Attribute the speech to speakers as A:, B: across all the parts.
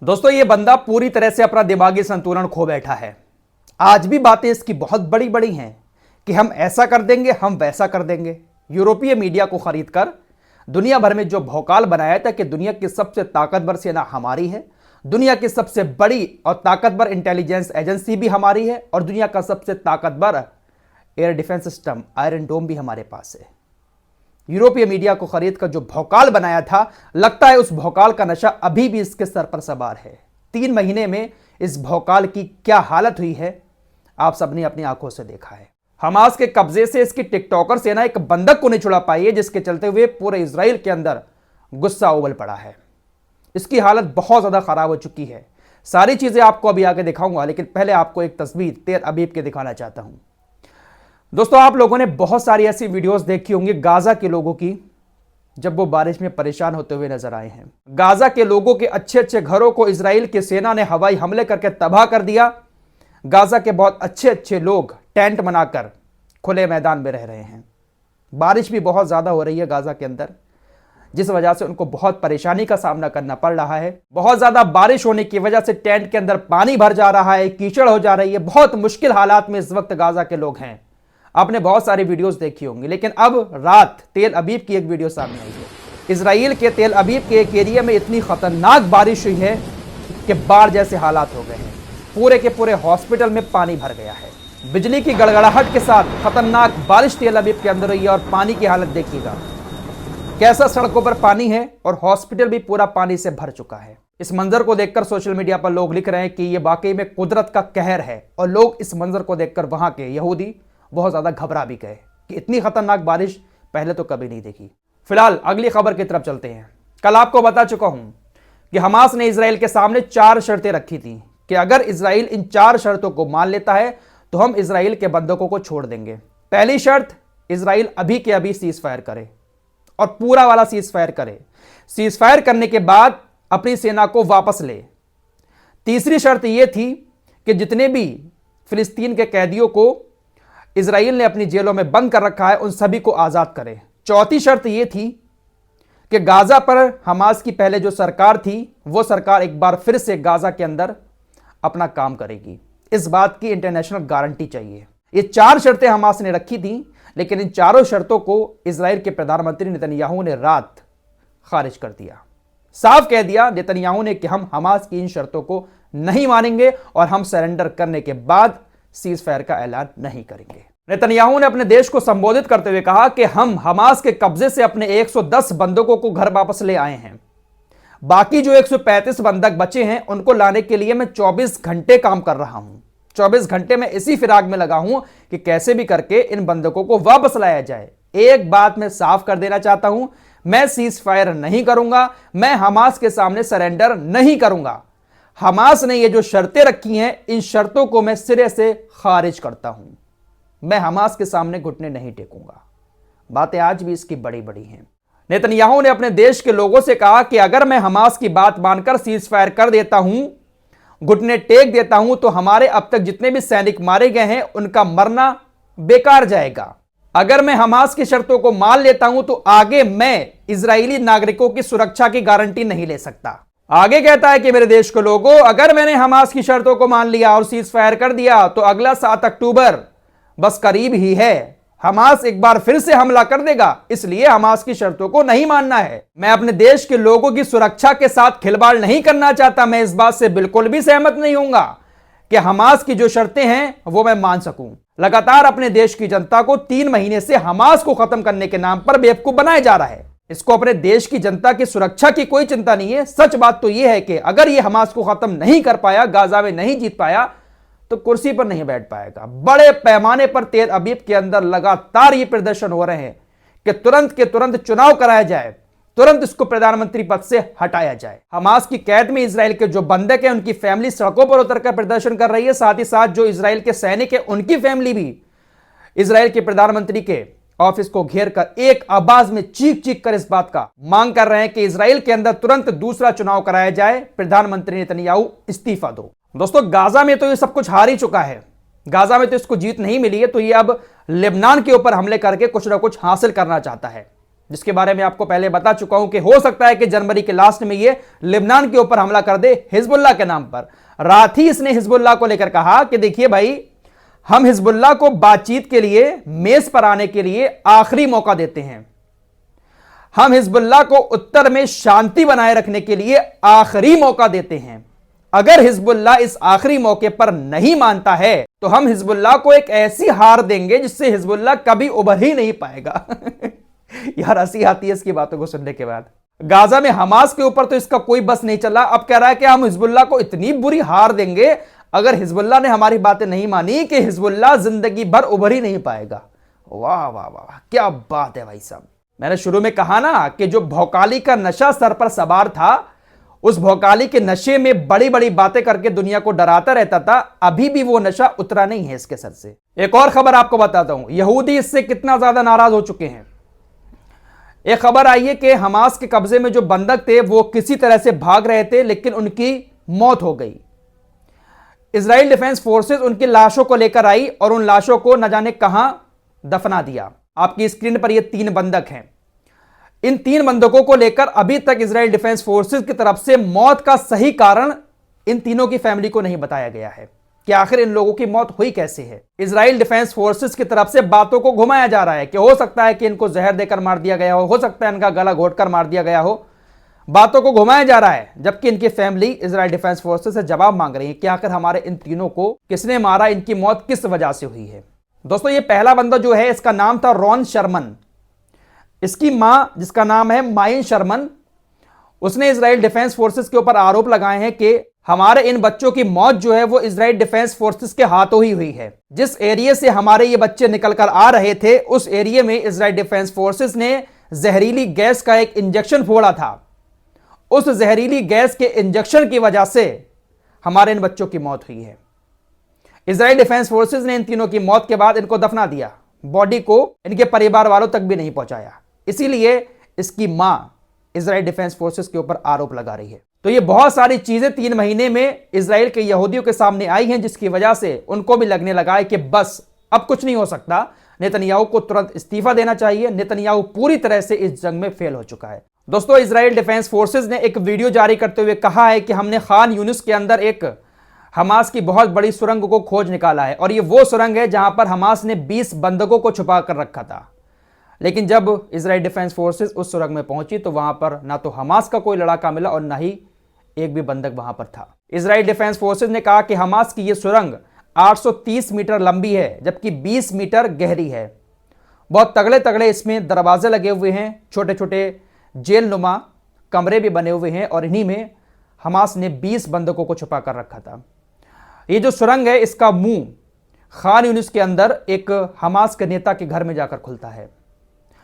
A: दोस्तों ये बंदा पूरी तरह से अपना दिमागी संतुलन खो बैठा है। आज भी बातें इसकी बहुत बड़ी बड़ी हैं कि हम ऐसा कर देंगे, हम वैसा कर देंगे। यूरोपीय मीडिया को खरीदकर दुनिया भर में जो भौकाल बनाया था कि दुनिया की सबसे ताकतवर सेना हमारी है, दुनिया की सबसे बड़ी और ताकतवर इंटेलिजेंस एजेंसी भी हमारी है और दुनिया का सबसे ताकतवर एयर डिफेंस सिस्टम आयरन डोम भी हमारे पास है। यूरोपीय मीडिया को खरीदकर जो भौकाल बनाया था, लगता है उस भौकाल का नशा अभी भी इसके सर पर सवार है। 3 महीने में इस भौकाल की क्या हालत हुई है, आप सबने अपनी आंखों से देखा है। हमास के कब्जे से इसकी टिकटॉकर सेना एक बंधक को नहीं छुड़ा पाई है, जिसके चलते हुए पूरे इजराइल के अंदर गुस्सा उबल पड़ा है। इसकी हालत बहुत ज्यादा खराब हो चुकी है। सारी चीजें आपको अभी आगे दिखाऊंगा, लेकिन पहले आपको एक तस्वीर तेल अबीब के दिखाना चाहता हूं। दोस्तों आप लोगों ने बहुत सारी ऐसी वीडियोस देखी होंगी गाजा के लोगों की, जब वो बारिश में परेशान होते हुए नजर आए हैं। गाजा के लोगों के अच्छे अच्छे घरों को इजराइल की सेना ने हवाई हमले करके तबाह कर दिया। गाजा के बहुत अच्छे अच्छे लोग टेंट बनाकर खुले मैदान में रह रहे हैं। बारिश भी बहुत ज्यादा हो रही है गाजा के अंदर, जिस वजह से उनको बहुत परेशानी का सामना करना पड़ रहा है। बहुत ज्यादा बारिश होने की वजह से टेंट के अंदर पानी भर जा रहा है, कीचड़ हो जा रही है। बहुत मुश्किल हालात में इस वक्त गाजा के लोग हैं। आपने बहुत सारी वीडियोस देखी होंगी, लेकिन अब रात तेल अबीब की एक वीडियो सामने आई है। इजराइल के तेल अबीब के एक एरिया में इतनी खतरनाक बारिश हुई है कि बाढ़ जैसे हालात हो गए हैं। पूरे के पूरे हॉस्पिटल में पानी भर गया है। बिजली की गड़गड़ाहट के साथ खतरनाक बारिश तेल अबीब के अंदर हुई है और पानी की हालत देखिएगा कैसा सड़कों पर पानी है और हॉस्पिटल भी पूरा पानी से भर चुका है। इस मंजर को देखकर सोशल मीडिया पर लोग लिख रहे हैं कि यह वाकई में कुदरत का कहर है, और लोग इस मंजर को देखकर वहां के यहूदी बहुत ज्यादा घबरा भी गए कि इतनी खतरनाक बारिश पहले तो कभी नहीं देखी। फिलहाल अगली खबर की तरफ चलते हैं। कल आपको बता चुका हूं कि हमास ने इजराइल के सामने 4 शर्तें रखी थी कि अगर इजराइल इन 4 शर्तों को मान लेता है तो हम इजराइल के बंधकों को छोड़ देंगे। पहली शर्त, इजराइल अभी के अभी सीज फायर करे और पूरा वाला सीज फायर करे। सीज फायर करने के बाद अपनी सेना को वापस ले। तीसरी शर्त यह थी कि जितने भी फिलिस्तीन के कैदियों को इजराइल ने अपनी जेलों में बंद कर रखा है उन सभी को आजाद करे। चौथी शर्त यह थी कि गाजा पर हमास की पहले जो सरकार थी वो सरकार एक बार फिर से गाजा के अंदर अपना काम करेगी। इस बात की इंटरनेशनल गारंटी चाहिए। ये 4 शर्तें हमास ने रखी थी, लेकिन इन चारों शर्तों को इजराइल के प्रधानमंत्री नेतन्याहू ने रात खारिज कर दिया। साफ कह दिया नेतन्याहू ने कि हम हमास की इन शर्तों को नहीं मानेंगे और हम सरेंडर करने के बाद सीज फायर का ऐलान नहीं करेंगे। नेतन्याहू ने अपने देश को संबोधित करते हुए कहा कि हम हमास के कब्जे से अपने 110 बंधकों को घर वापस ले आए हैं। बाकी जो 135 बंधक बचे हैं उनको लाने के लिए मैं 24 घंटे काम कर रहा हूं। 24 घंटे में इसी फिराक में लगा हूं कि कैसे भी करके इन बंधकों को वापस लाया जाए। एक बात मैं साफ कर देना चाहता हूं, मैं सीज फायर नहीं करूंगा, मैं हमास के सामने सरेंडर नहीं करूंगा। हमास ने ये जो शर्तें रखी हैं, इन शर्तों को मैं सिरे से खारिज करता हूं। मैं हमास के सामने घुटने नहीं टेकूंगा। बातें आज भी इसकी बड़ी बड़ी हैं। नेतन्याहू ने अपने देश के लोगों से कहा कि अगर मैं हमास की बात मानकर सीज फायर कर देता हूं, घुटने टेक देता हूं, तो हमारे अब तक जितने भी सैनिक मारे गए हैं उनका मरना बेकार जाएगा। अगर मैं हमास की शर्तों को मान लेता हूं तो आगे मैं इजरायली नागरिकों की सुरक्षा की गारंटी नहीं ले सकता। आगे कहता है कि मेरे देश के लोगों, अगर मैंने हमास की शर्तों को मान लिया और सीज फायर कर दिया तो अगला 7 अक्टूबर बस करीब ही है। हमास एक बार फिर से हमला कर देगा, इसलिए हमास की शर्तों को नहीं मानना है। मैं अपने देश के लोगों की सुरक्षा के साथ खिलवाड़ नहीं करना चाहता। मैं इस बात से बिल्कुल भी सहमत नहीं होऊंगा कि हमास की जो शर्तें हैं वो मैं मान सकूं। लगातार अपने देश की जनता को 3 महीने से हमास को खत्म करने के नाम पर बेवकूफ बनाया जा रहा है। इसको अपने देश की जनता की सुरक्षा की कोई चिंता नहीं है। सच बात तो यह है कि अगर यह हमास को खत्म नहीं कर पाया, गाजा में नहीं जीत पाया, तो कुर्सी पर नहीं बैठ पाएगा। बड़े पैमाने पर तेल अबीब के अंदर लगातार ये प्रदर्शन हो रहे हैं कि तुरंत के तुरंत चुनाव कराया जाए, तुरंत इसको प्रधानमंत्री पद से हटाया जाए। हमास की कैद में इजराइल के जो बंधक हैं उनकी फैमिली सड़कों पर उतरकर प्रदर्शन कर रही है। साथ ही साथ जो इजराइल के सैनिक हैं उनकी फैमिली भी इजराइल के प्रधानमंत्री के ऑफिस को घेर कर एक आवाज में चीख चीख कर इस बात का मांग कर रहे हैं कि इजराइल के अंदर तुरंत दूसरा चुनाव कराया जाए, प्रधानमंत्री नेतन्याहू इस्तीफा दो। दोस्तों गाजा में तो ये सब कुछ हार ही चुका है। गाजा में तो इसको जीत नहीं मिली है, तो ये अब लेबनान के ऊपर हमले करके कुछ ना कुछ हासिल करना चाहता है। जिसके बारे में आपको पहले बता चुका हूं कि हो सकता है कि जनवरी के लास्ट में ये लेबनान के ऊपर हमला कर दे हिजबुल्लाह के नाम पर। रात ही इसने हिजबुल्लाह को लेकर कहा कि देखिए भाई, हम हिजबुल्लाह को बातचीत के लिए मेज पर आने के लिए आखिरी मौका देते हैं, हम हिजबुल्लाह को उत्तर में शांति बनाए रखने के लिए आखिरी मौका देते हैं। अगर हिजबुल्लाह इस आखिरी मौके पर नहीं मानता है तो हम हिजबुल्लाह को एक ऐसी हार देंगे जिससे हिजबुल्लाह कभी उभर ही नहीं पाएगा। यार हंसी आती है इसकी बातों को सुनने के बाद। गाजा में हमास के ऊपर तो इसका कोई बस नहीं चला, अब कह रहा है कि हम हिजबुल्लाह को इतनी बुरी हार देंगे अगर हिजबुल्लाह ने हमारी बातें नहीं मानी कि हिजबुल्लाह जिंदगी भर उभर ही नहीं पाएगा। वाह वाह वाह, क्या बात है भाई साहब। मैंने शुरू में कहा ना कि जो भौकाली का नशा सर पर सवार था, उस भौकाली के नशे में बड़ी बड़ी बातें करके दुनिया को डराता रहता था, अभी भी वो नशा उतरा नहीं है इसके सर से। एक और खबर आपको बताता हूं, यहूदी इससे कितना ज्यादा नाराज हो चुके हैं। एक खबर आई है कि हमास के कब्जे में जो बंधक थे वो किसी तरह से भाग रहे थे, लेकिन उनकी मौत हो गई। इजराइल डिफेंस फोर्सेस उनकी लाशों को लेकर आई और उन लाशों को न जाने कहां दफना दिया। आपकी स्क्रीन पर ये 3 बंधक हैं। इन 3 बंधकों को लेकर अभी तक इजराइल डिफेंस फोर्सेस की तरफ से मौत का सही कारण इन तीनों की फैमिली को नहीं बताया गया है कि आखिर इन लोगों की मौत हुई कैसे है। इजराइल डिफेंस फोर्सेस की तरफ से बातों को घुमाया जा रहा है कि हो सकता है कि इनको जहर देकर मार दिया गया हो सकता है इनका गला घोटकर मार दिया गया हो। बातों को घुमाया जा रहा है, जबकि इनकी फैमिली इजराइल डिफेंस फोर्सेस से जवाब मांग रही है कि आखिर हमारे इन तीनों को किसने मारा, इनकी मौत किस वजह से हुई है। दोस्तों, ये पहला बंदा जो है इसका नाम था रॉन शर्मन। इसकी मां जिसका नाम है माइन शर्मन, उसने इजराइल डिफेंस फोर्सेस के ऊपर आरोप लगाए हैं कि हमारे इन बच्चों की मौत जो है वो इजराइल डिफेंस फोर्सेस के हाथों ही हुई है। जिस एरिया से हमारे ये बच्चे निकलकर आ रहे थे उस एरिया में इजराइल डिफेंस फोर्सेस ने जहरीली गैस का एक इंजेक्शन फोड़ा था। उस जहरीली गैस के इंजेक्शन की वजह से हमारे इन बच्चों की मौत हुई है। इजराइल डिफेंस फोर्सेस ने इन तीनों की मौत के बाद इनको दफना दिया, बॉडी को इनके परिवार वालों तक भी नहीं पहुंचाया। इसीलिए इसकी मां इजराइल डिफेंस फोर्सेस के ऊपर आरोप लगा रही है। तो ये बहुत सारी चीजें 3 महीने में इजराइल के यहूदियों के सामने आई हैं, जिसकी वजह से उनको भी लगने लगा है कि बस अब कुछ नहीं हो सकता, नेतन्याहू को तुरंत इस्तीफा देना चाहिए। नेतन्याहू पूरी तरह से इस जंग में फेल हो चुका है। दोस्तों, इजराइल डिफेंस फोर्सेस ने एक वीडियो जारी करते हुए कहा है कि हमने खान यूनिस के अंदर एक हमास की बहुत बड़ी सुरंग को खोज निकाला है और ये वो सुरंग है जहां पर हमास ने 20 बंधकों को छुपा कर रखा था। लेकिन जब इजराइल डिफेंस फोर्सेस उस सुरंग में पहुंची तो वहां पर ना तो हमास का कोई लड़ाका मिला और ना ही एक भी बंधक वहां पर था। इजराइल डिफेंस फोर्सेस ने कहा कि हमास की यह सुरंग 830 मीटर लंबी है, जबकि 20 मीटर गहरी है। बहुत तगड़े तगड़े इसमें दरवाजे लगे हुए हैं, छोटे छोटे जेल नुमा कमरे भी बने हुए हैं और इन्हीं में हमास ने 20 बंधकों को छुपा कर रखा था। ये जो सुरंग है इसका मुंह खान यूनिस के अंदर एक हमास के नेता के घर में जाकर खुलता है।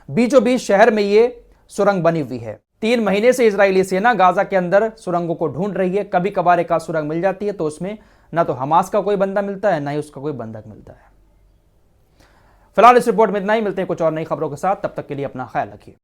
A: बीचों बीच शहर में ये सुरंग बनी हुई है। 3 महीने से इजरायली सेना गाजा के अंदर सुरंगों को ढूंढ रही है। कभी कभार एक सुरंग मिल जाती है तो उसमें ना तो हमास का कोई बंदा मिलता है ना ही उसका कोई बंधक मिलता है। फिलहाल इस रिपोर्ट में इतना ही, मिलते हैं कुछ और नई खबरों के साथ। तब तक के लिए अपना ख्याल रखिए।